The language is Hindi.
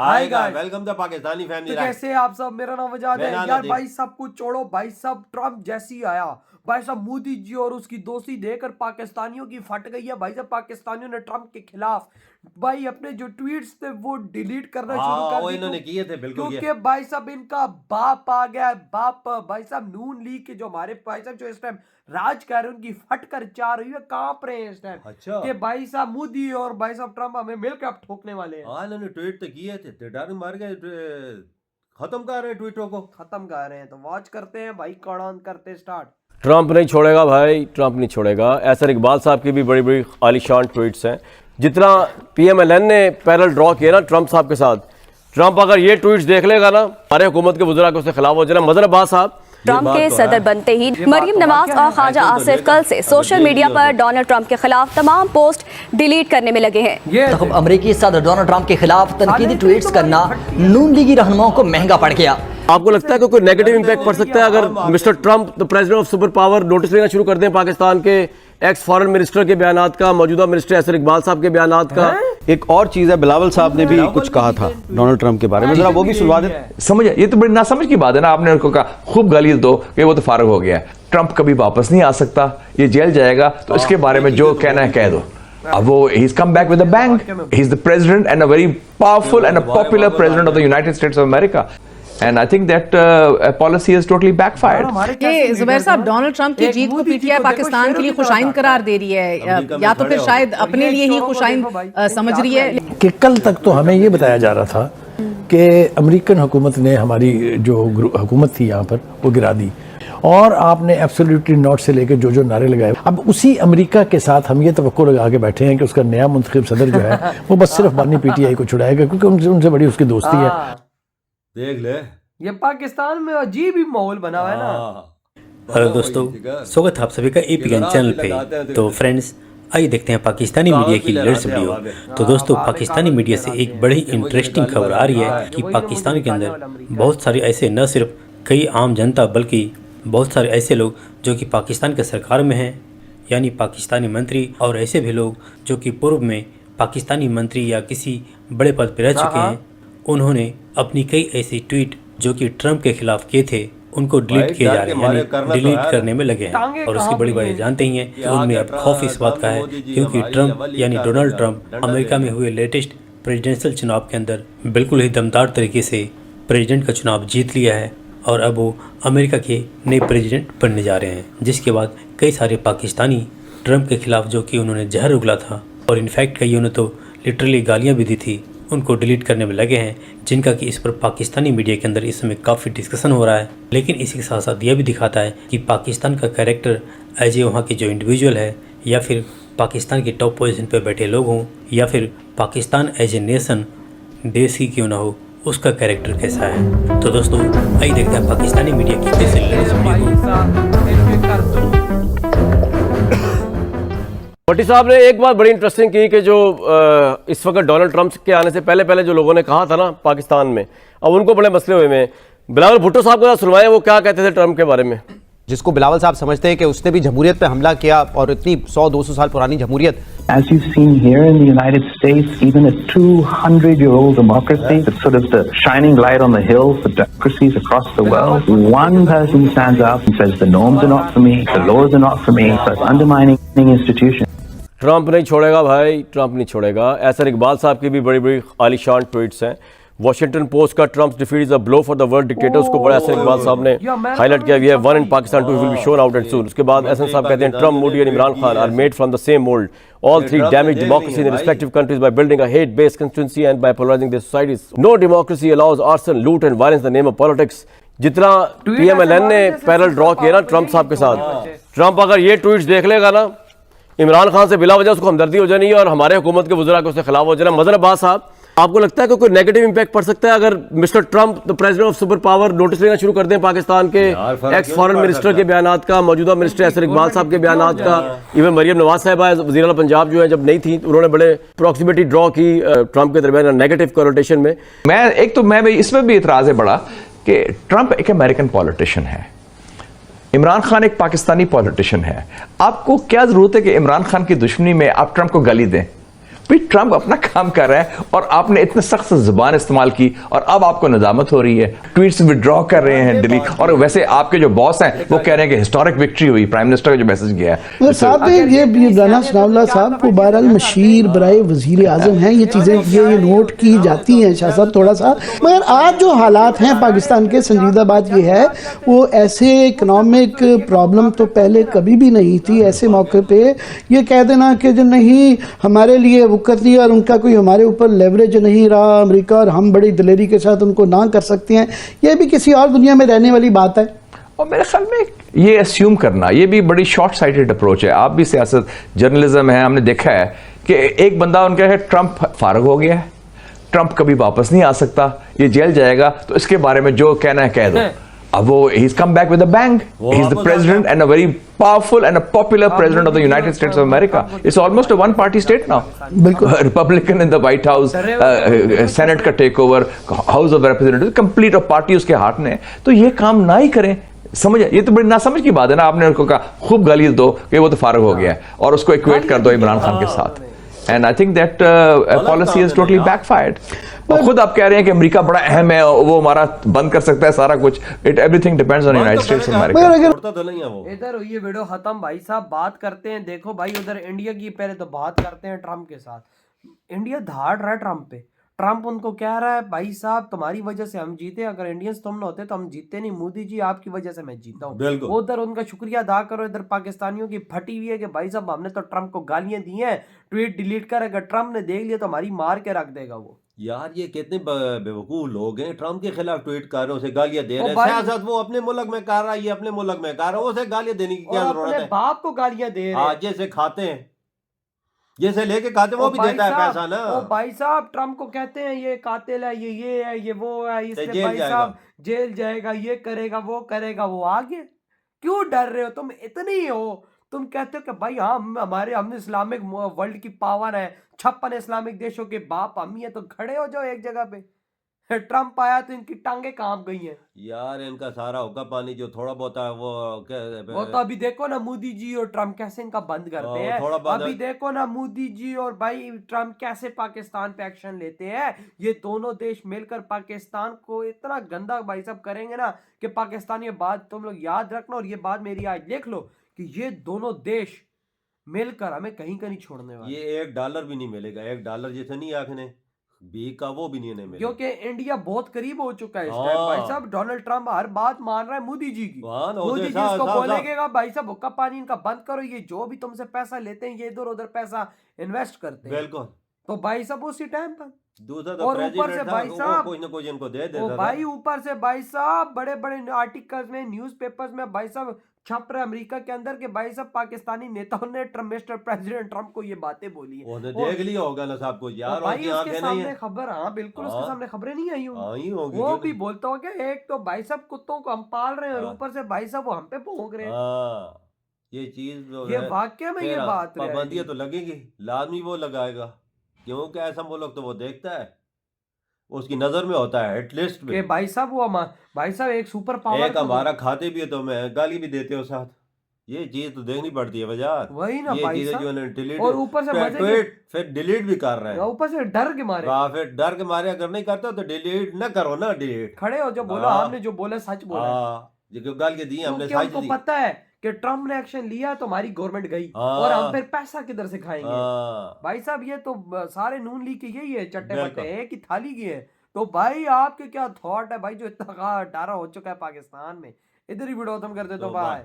आएगा। Welcome the Pakistani family. तो कैसे आप सब, मेरा नाम वजाद है यार। भाई सब कुछ छोड़ो, भाई सब ट्रम्प जैसी आया, भाई साहब मोदी जी और उसकी दोस्ती देखकर पाकिस्तानियों की फट गई है। भाई साहब पाकिस्तानियों ने ट्रम्प के खिलाफ भाई अपने जो ट्वीट्स थे वो डिलीट करना शुरू कर दिए, इन्होंने किए थे बिल्कुल, क्योंकि भाई साहब इनका बाप आ गया है। बाप भाई साहब नून लीग के जो हमारे भाई साहब जो इस टाइम राज कर रहे हैं उनकी फट कर चाह रही है, कांप रहे हैं इस टाइम। अच्छा कि भाई साहब मोदी और भाई साहब ट्रम्प हमें मिलकर अब ठोकने वाले हैं। हाँ, इन्होंने ट्वीट तो किए थे, डर मार गए, खत्म कर रहे हैं ट्वीटों को, खत्म कर रहे हैं। तो वॉच करते हैं भाई, कौन करते स्टार्ट। ट्रंप नहीं छोड़ेगा भाई, ट्रंप नहीं छोड़ेगा। एसर इकबाल साहब की भी बड़ी बड़ी आलीशान ट्वीट्स हैं। जितना PMLN ने पैरेलल ड्रॉ किया ना ट्रंप साहब के साथ, ट्रंप अगर ये ट्वीट्स देख लेगा ना, हमारे हुकूमत के वज़रा के उसके खिलाफ हो जाना। मदर अब्बास साहब ट्रंप के सदर बनते ही मरियम नवाज और ख्वाजा आसिफ कल से सोशल मीडिया पर डोनाल्ड ट्रंप के खिलाफ तमाम पोस्ट डिलीट करने में लगे हैं। तो अमेरिकी सदर डोनाल्ड ट्रंप के खिलाफ तनकीदी ट्वीट्स करना नून लीगी रहनुमाओं को महंगा पड़ गया। आपको लगता है कि कोई नेगेटिव इंपैक्ट पड़ सकता है अगर mister Trump the president of super power notice लेना शुरू कर दें पाकिस्तान के एक्स फॉरेन मिनिस्टर के बयानात का, मौजूदा मिनिस्टर एसर इकबाल साहब के बयानात का? एक और चीज है, बिलावल साहब ने भी कुछ कहा था डोनाल्ड ट्रंप के बारे में, जरा वो भी सुनवा दें। समझे, ये तो बड़ी नासमझ की बात है ना। आपने उनको कहा खूब गाली दो कि वो तो फारग हो गया है, ट्रंप कभी वापस नहीं आ सकता, ये जेल जाएगा, तो इसके बारे में जो कहना है कह दो। अब वो he's come back with a bang. He's the president and a very powerful and a popular president of the United States of America. And I think that policy has totally backfired. ये जुबैर साहब, डोनाल्ड ट्रंप की जीत को PTI पाकिस्तान के लिए खुशाइन करार दे रही है, या तो फिर शायद अपने लिए ही खुशाइन समझ रही है कि कल तक तो हमें ये बताया जा रहा था कि अमेरिकन हुकूमत ने हमारी जो हुकूमत थी यहाँ पर वो गिरा दी, और आपने एब्सोल्युटली नॉट से लेकर जो जो नारे लगाए। अब उसी अमेरिका के साथ हम ये तवक्को लगा के बैठे हैं कि उसका नया मुंतखब सदर जो है वो बस सिर्फ बानी PTI को छुड़ाएगा, क्योंकि उनसे बड़ी उसकी दोस्ती है। देख ले, ये पाकिस्तान में अजीब ही माहौल बना हुआ है ना। हेलो दोस्तों, स्वागत है आप सभी का APN चैनल पे। तो फ्रेंड्स, आइए देखते हैं पाकिस्तानी मीडिया की लेटेस्ट वीडियो। तो दोस्तों, पाकिस्तानी मीडिया से एक बड़ी इंटरेस्टिंग खबर आ रही है कि पाकिस्तान के अंदर बहुत सारे ऐसे, न सिर्फ कई आम जनता बल्कि बहुत सारे ऐसे लोग जो कि पाकिस्तान के सरकार में हैं, यानी पाकिस्तानी मंत्री, और ऐसे भी लोग जो कि पूर्व में पाकिस्तानी मंत्री या किसी बड़े पद पर रह चुके हैं, उन्होंने अपनी कई ऐसी ट्वीट जो कि ट्रंप के खिलाफ किए थे उनको डिलीट किए जा रहे हैं, यानी डिलीट करने में लगे हैं। और उसकी बड़ी वजह जानते ही हैं कि उनमें अब खौफ इस बात का है क्योंकि ट्रंप यानी डोनाल्ड ट्रंप अमेरिका में हुए लेटेस्ट प्रेसिडेंशियल चुनाव के अंदर बिल्कुल ही दमदार तरीके से प्रेसिडेंट का चुनाव जीत लिया है, और अब वो अमेरिका के नए प्रेसिडेंट बनने जा रहे हैं। जिसके बाद कई सारे पाकिस्तानी ट्रंप के खिलाफ जो कि उन्होंने जहर उगला था, और इनफैक्ट कईयों ने तो लिटरली गालियाँ भी दी थी, उनको डिलीट करने में लगे हैं, जिनका कि इस पर पाकिस्तानी मीडिया के अंदर इस समय काफ़ी डिस्कशन हो रहा है। लेकिन इसी के साथ साथ यह भी दिखाता है कि पाकिस्तान का कैरेक्टर एज ए वहाँ के जो इंडिविजुअल है, या फिर पाकिस्तान के टॉप पोजीशन पर बैठे लोग हों, या फिर पाकिस्तान एज ए नेशन, देश ही क्यों ना हो, उसका कैरेक्टर कैसा है। तो दोस्तों, आइए देखते हैं पाकिस्तानी मीडिया की कैसे लेटेस्ट वीडियो। भट्टी साहब ने एक बात बड़ी इंटरेस्टिंग की कि जो इस वक्त डोनाल्ड ट्रंप के आने से पहले जो लोगों ने कहा था ना पाकिस्तान में, अब उनको बड़े मसले हुए में। बिलावल भुट्टो साहब को सुनवाएं वो क्या कहते थे ट्रंप के बारे में, जिसको बिलावल साहब समझते हैं कि उसने भी जमहूरियत पे हमला किया, और इतनी 100-200 साल पुरानी जमहूरियत। As you've seen here in the United States, even a 200-year-old democracy, it's sort of the shining light on the hill for democracies across the world. One person stands up and says the norms are not for me, the laws are not for me, starts undermining institutions. Trump नहीं छोड़ेगा भाई, ट्रंप नहीं छोड़ेगा। एसर इकबाल साहब की भी बड़ी बड़ी आलीशान ट्वीट्स हैं। वॉशिंगटन पोस्ट का Trump's defeat is a blow for the world dictators को बड़ा एसर इकबाल साहब ने हाईलाइट किया हुआ है। One in Pakistan two will be shown out and soon. उसके बाद एसएन साहब कहते हैं Trump, Modi and Imran Khan are made from the same mould. All three damage democracy in their respective countries by building a hate-based constituency and by polarizing their societies. No democracy allows arson, loot and violence in the name of politics. जितना PMLN ने पैरेलल ड्रॉ किया ना ट्रंप साहब के साथ, ट्रंप अगर ये ट्वीट्स देख लेगा ना, इमरान खान से बिला वजह उसको हमदर्दी हो जानी है और हमारे हुकूमत के वज़रा के उसके खिलाफ हो जाना। मदर अब्बास साहब, आपको लगता है कि कोई नेगेटिव इंपैक्ट पड़ सकता है अगर mister Trump the president of super power notice लेना शुरू कर दें पाकिस्तान के एक्स फॉरेन मिनिस्टर के बयानात का, मौजूदा मिनिस्टर एसर इकबाल साहब के बयानात का, इवन मरियम नवाज साहिबा वज़ीर आला पंजाब जो है जब नहीं थी उन्होंने बड़े प्रॉक्सिमिटी ड्रॉ की ट्रंप के दरमियान नेगेटिव कोनोटेशन में। मैं इसमें भी इतराज़ है बड़ा कि ट्रंप एक अमेरिकन पॉलिटिशियन है, इमरान खान एक पाकिस्तानी पॉलिटिशियन है। आपको क्या जरूरत है कि इमरान खान की दुश्मनी में आप ट्रंप को गाली दें? भाई ट्रंप अपना काम कर रहा है और आपने इतने सख्त जुबान इस्तेमाल की और अब आपको नदामत हो रही है, ट्वीट्स विड्रॉ कर रहे हैं डिलीट। और वैसे आपके जो बॉस हैं वो कह रहे हैं कि हिस्टोरिक विक्ट्री हुई, प्राइम मिनिस्टर का जो मैसेज गया है साहब ये राना सनाउल्लाह साहब को बहरहाल मशीर बराए वजीर आजम हैं, ये चीज़ें ये नोट की जाती हैं शाह साहब थोड़ा सा। मगर आज जो हालात हैं पाकिस्तान के, संजीदा बात ये है वो ऐसे इकनॉमिक प्रॉब्लम तो पहले कभी भी नहीं थी। ऐसे मौके पे ये कह देना कि जो नहीं हमारे लिए वक़्त नहीं और उनका कोई हमारे ऊपर लेवरेज नहीं रहा अमेरिका और हम बड़ी दिलेरी के साथ उनको ना कर सकते हैं, ये भी किसी और दुनिया में रहने वाली बात है। और मेरे ख्याल में ये अस्यूम करना ये भी बड़ी शॉर्ट साइटेड अप्रोच है। आप भी सियासत जर्नलिज्म है, हमने देखा है कि एक बंदा उनका है ट्रंप फारग हो गया है, ट्रंप कभी वापस नहीं आ सकता, ये जेल जाएगा, तो इसके बारे में जो कहना है कह दो। अब वो he's come back with a bang. He's the president and a very powerful and a popular president of the United States of America. It's almost a one-party state now. Republican in the White House, Senate का takeover, House of Representatives, complete of party उसके हाथ में। तो ये काम ना ही करें, समझ, ये तो बड़ी नासमझ की बात है ना। आपने उनको कहा खूब गाली दो कि वो तो फारग हो गया है और उसको इक्वेट कर दो इमरान खान के साथ। And I think that policy has totally backfired. और खुद आप कह रहे हैं कि अमेरिका बड़ा अहम है, वो हमारा बंद कर सकता है सारा कुछ। Everything depends on United States of America. इधर ये वीडियो खत्म भाई साहब, बात करते हैं। देखो भाई उधर इंडिया की पहले तो बात करते हैं ट्रम्प के साथ। इंडिया धाड़ रहा है ट्रम्प पे। ट्रम्प उनको कह रहा है भाई साहब तुम्हारी वजह से हम जीते, अगर इंडियंस तुम ना होते तो हम जीते नहीं, मोदी जी आपकी वजह से मैं जीता हूँ। उधर उनका शुक्रिया अदा करो। इधर पाकिस्तानियों की फटी हुई है कि भाई साहब हमने तो ट्रम्प को गालियां दी हैं, ट्वीट डिलीट कर, अगर ट्रम्प ने देख लिया तो हमारी मार के रख देगा वो। यार ये कितने बेवकूफ लोग हैं, ट्रम्प के खिलाफ ट्वीट कर रहे हैं, उसे गालियां दे रहे हैं। सियासत वो अपने मुल्क में कर रहा है, ये अपने मुल्क में कर रहा है, उसे गालियां देने की क्या जरूरत है? बाप को गालियां दे रहे हैं। जैसे खाते हैं, जैसे लेके खाते वो भी देता है पैसा ना। ओ भाई साहब ट्रम्प को कहते हैं ये कातिल है, ये है, ये वो है, इसलिए भाई साहब जेल जाएगा, ये करेगा, वो करेगा। वो आगे क्यों डर रहे हो तुम? इतने ही हो तुम कहते हो कि भाई हाँ हमने इस्लामिक वर्ल्ड की पावर है, 56 इस्लामिक देशों के बाप हम ही है, तो खड़े हो जाओ एक जगह पे। ट्रम्प आया तो इनकी टांगे कांप गई हैं यार। इनका सारा हुक्का पानी जो थोड़ा बहुत है वो तो अभी देखो ना मोदी जी और ट्रम्प कैसे इनका बंद करते हैं। अभी देखो ना मोदी जी और भाई ट्रम्प कैसे पाकिस्तान पे एक्शन लेते हैं। ये दोनों देश मिलकर पाकिस्तान को इतना गंदा भाई साहब करेंगे ना कि पाकिस्तान, ये बात तुम लोग याद रखना और ये बात मेरी आज लिख लो कि ये दोनों देश मिलकर हमें कहीं का नहीं छोड़ने वाले। ये $1 भी नहीं मिलेगा, $1 जैसे नहीं आखने बी का वो भी नहीं मिलेगा, क्योंकि इंडिया बहुत करीब हो चुका है इस टाइम। भाई साहब डोनाल्ड ट्रम्प हर बात मान रहा है मोदी जी की। मोदी जी इसको बोलेगा भाई साहब हुक्का पानी इनका बंद करो, ये जो भी तुमसे पैसा लेते हैं ये इधर उधर पैसा इन्वेस्ट करते हैं। बिल्कुल। तो भाई साहब उसी टाइम पर दूसरा और ऊपर से भाई साहब कुछ ना कुछ इनको दे देता भाई, ऊपर से भाई साहब बड़े बड़े आर्टिकल्स में, न्यूज़पेपर्स में भाई साहब छप रहा है अमेरिका के अंदर के भाई साहब पाकिस्तानी नेताओं ने मिस्टर प्रेसिडेंट ट्रम्प को ये बातें बोली है। देख लिया होगा ना साहब को यार, भाई उसके सामने खबर, हाँ बिल्कुल उसके सामने खबरें नहीं आई होंगी। वो भी बोलता हो क्या, एक तो भाई साहब कुत्तों को हम पाल रहे हैं और ऊपर से भाई साहब वो हम पे भोंक रहे हैं। ये चीज ये वाकई में ये बात पाबंदियां तो लगेगी, लाजमी वो लगाएगा, क्योंकि ऐसा मुल्क तो वो देखता है, उसकी नजर में होता है एटलीस्ट कि भाई साहब वो भाई साहब एक सुपर पावर, एक हमारा खाते भी है तो मैं गाली भी देते हो साथ। ये चीज तो देखनी पड़ती है बाजार, वही ना ये भाई चीजें जो डिलीट और ऊपर से ट्वीट फिर डिलीट भी कर रहे हैं, ऊपर से डर के मारे। फिर डर के मारे अगर नहीं करते तो डिलीट ना करो ना, डिलीट खड़े हो जो बोला हमने, जो बोला सच बोला, जो गाली दी हमने सच दी। पता है कि ट्रम्प ने एक्शन लिया तो हमारी गवर्नमेंट गई और हम फिर पैसा किधर से खाएंगे। भाई साहब ये तो सारे नून लीग के यही है, चट्टे बट्टे एक ही थाली की है। तो भाई आपके क्या थॉट है भाई जो इतना डरा हो चुका है पाकिस्तान में? इधर ही वीडियो खत्म कर दे तो भाई।